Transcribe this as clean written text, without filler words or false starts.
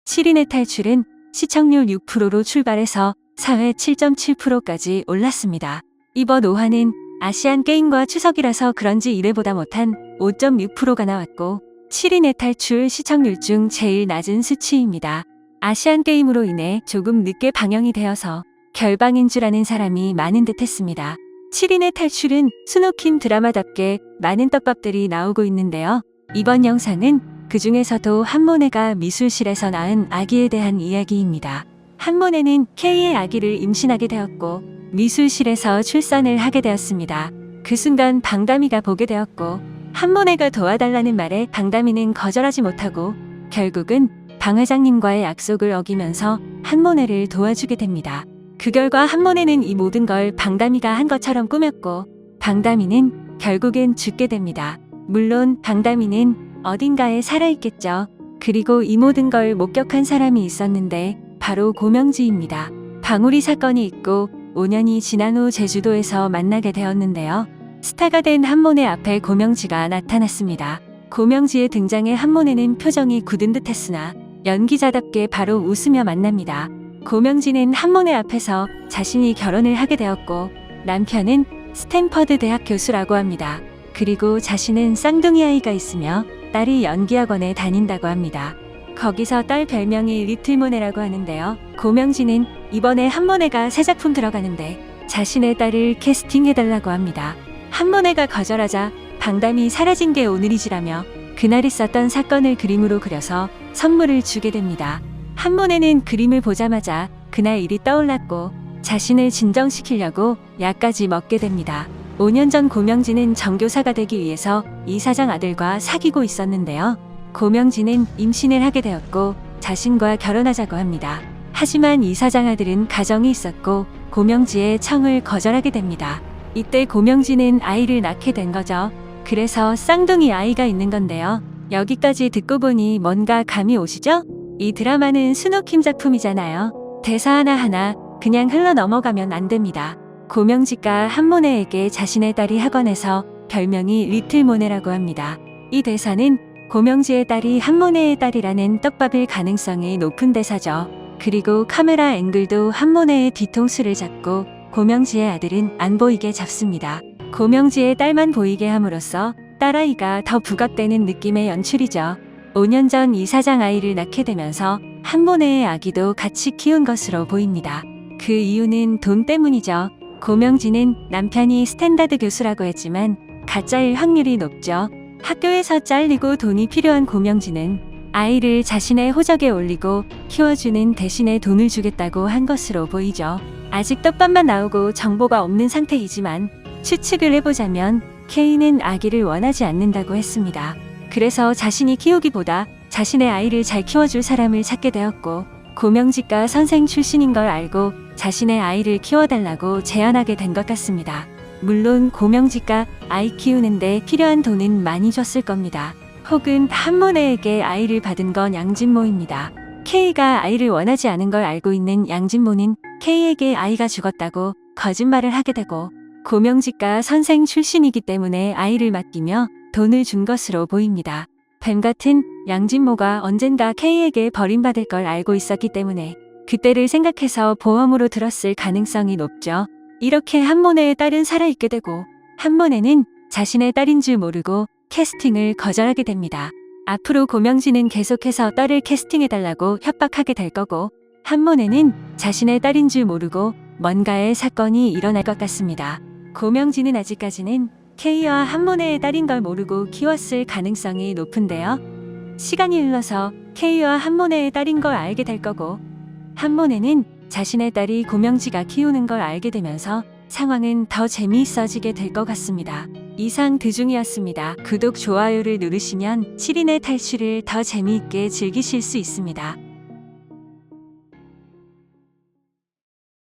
7인의 탈출은 시청률 6%로 출발해서 4회 7.7%까지 올랐습니다. 이번 5화는 아시안 게임과 추석이라서 그런지 1회보다 못한 5.6%가 나왔고 7인의 탈출 시청률 중 제일 낮은 수치입니다. 아시안 게임으로 인해 조금 늦게 방영이 되어서 결방인 줄 아는 사람이 많은 듯 했습니다. 7인의 탈출은 스노킴 드라마답게 많은 떡밥들이 나오고 있는데요. 이번 영상은 그 중에서도 한모네가 미술실에서 낳은 아기에 대한 이야기입니다. 한모네는 K의 아기를 임신하게 되었고 미술실에서 출산을 하게 되었습니다. 그 순간 방다미가 보게 되었고 한모네가 도와달라는 말에 방다미는 거절하지 못하고 결국은 방 회장님과의 약속을 어기면서 한모네를 도와주게 됩니다. 그 결과 한모네는 이 모든 걸 방다미가 한 것처럼 꾸몄고 방다미는 결국엔 죽게 됩니다. 물론 방다미는 어딘가에 살아있겠죠. 그리고 이 모든 걸 목격한 사람이 있었는데 바로 고명지입니다. 방울이 사건이 있고 5년이 지난 후 제주도에서 만나게 되었는데요. 스타가 된 한모네 앞에 고명지가 나타났습니다. 고명지의 등장에 한모네는 표정이 굳은 듯 했으나 연기자답게 바로 웃으며 만납니다. 고명지는 한모네 앞에서 자신이 결혼을 하게 되었고 남편은 스탠퍼드 대학 교수라고 합니다. 그리고 자신은 쌍둥이 아이가 있으며 딸이 연기학원에 다닌다고 합니다. 거기서 딸 별명이 리틀모네라고 하는데요. 고명지는 이번에 한모네가 새 작품 들어가는데 자신의 딸을 캐스팅해달라고 합니다. 한모네가 거절하자 방담이 사라진 게 오늘이지라며 그날 있었던 사건을 그림으로 그려서 선물을 주게 됩니다. 한모네는 그림을 보자마자 그날 일이 떠올랐고 자신을 진정시키려고 약까지 먹게 됩니다. 5년 전 고명지는 정교사가 되기 위해서 이사장 아들과 사귀고 있었는데요. 고명지는 임신을 하게 되었고 자신과 결혼하자고 합니다. 하지만 이사장 아들은 가정이 있었고 고명지의 청을 거절하게 됩니다. 이때 고명지는 아이를 낳게 된 거죠. 그래서 쌍둥이 아이가 있는 건데요. 여기까지 듣고 보니 뭔가 감이 오시죠? 이 드라마는 스노킴 작품이잖아요. 대사 하나하나 그냥 흘러 넘어가면 안 됩니다. 고명지가 한모네에게 자신의 딸이 학원에서 별명이 리틀모네라고 합니다. 이 대사는 고명지의 딸이 한모네의 딸이라는 떡밥일 가능성이 높은 대사죠. 그리고 카메라 앵글도 한모네의 뒤통수를 잡고 고명지의 아들은 안 보이게 잡습니다. 고명지의 딸만 보이게 함으로써 딸아이가 더 부각되는 느낌의 연출이죠. 5년 전 이사장 아이를 낳게 되면서 한모네의 아기도 같이 키운 것으로 보입니다. 그 이유는 돈 때문이죠. 고명지는 남편이 스탠다드 교수라고 했지만 가짜일 확률이 높죠. 학교에서 잘리고 돈이 필요한 고명지는 아이를 자신의 호적에 올리고 키워주는 대신에 돈을 주겠다고 한 것으로 보이죠. 아직 떡밥만 나오고 정보가 없는 상태이지만 추측을 해보자면 K는 아기를 원하지 않는다고 했습니다. 그래서 자신이 키우기보다 자신의 아이를 잘 키워줄 사람을 찾게 되었고 고명지가 선생 출신인 걸 알고 자신의 아이를 키워달라고 제안하게 된 것 같습니다. 물론 고명지가 아이 키우는데 필요한 돈은 많이 줬을 겁니다. 혹은 한모네에게 아이를 받은 건 양진모입니다. K가 아이를 원하지 않은 걸 알고 있는 양진모는 K에게 아이가 죽었다고 거짓말을 하게 되고 고명지가 선생 출신이기 때문에 아이를 맡기며 돈을 준 것으로 보입니다. 뱀 같은 양진모가 언젠가 K에게 버림받을 걸 알고 있었기 때문에 그때를 생각해서 보험으로 들었을 가능성이 높죠. 이렇게 한모네의 딸은 살아있게 되고 한모네는 자신의 딸인 줄 모르고 캐스팅을 거절하게 됩니다. 앞으로 고명지는 계속해서 딸을 캐스팅해달라고 협박하게 될 거고 한모네는 자신의 딸인 줄 모르고 뭔가의 사건이 일어날 것 같습니다. 고명지는 아직까지는 K와 한모네의 딸인 걸 모르고 키웠을 가능성이 높은데요. 시간이 흘러서 K와 한모네의 딸인 걸 알게 될 거고 한모네는 자신의 딸이 고명지가 키우는 걸 알게 되면서 상황은 더 재미있어지게 될 것 같습니다. 이상 드중이었습니다. 구독, 좋아요를 누르시면 7인의 탈출을 더 재미있게 즐기실 수 있습니다.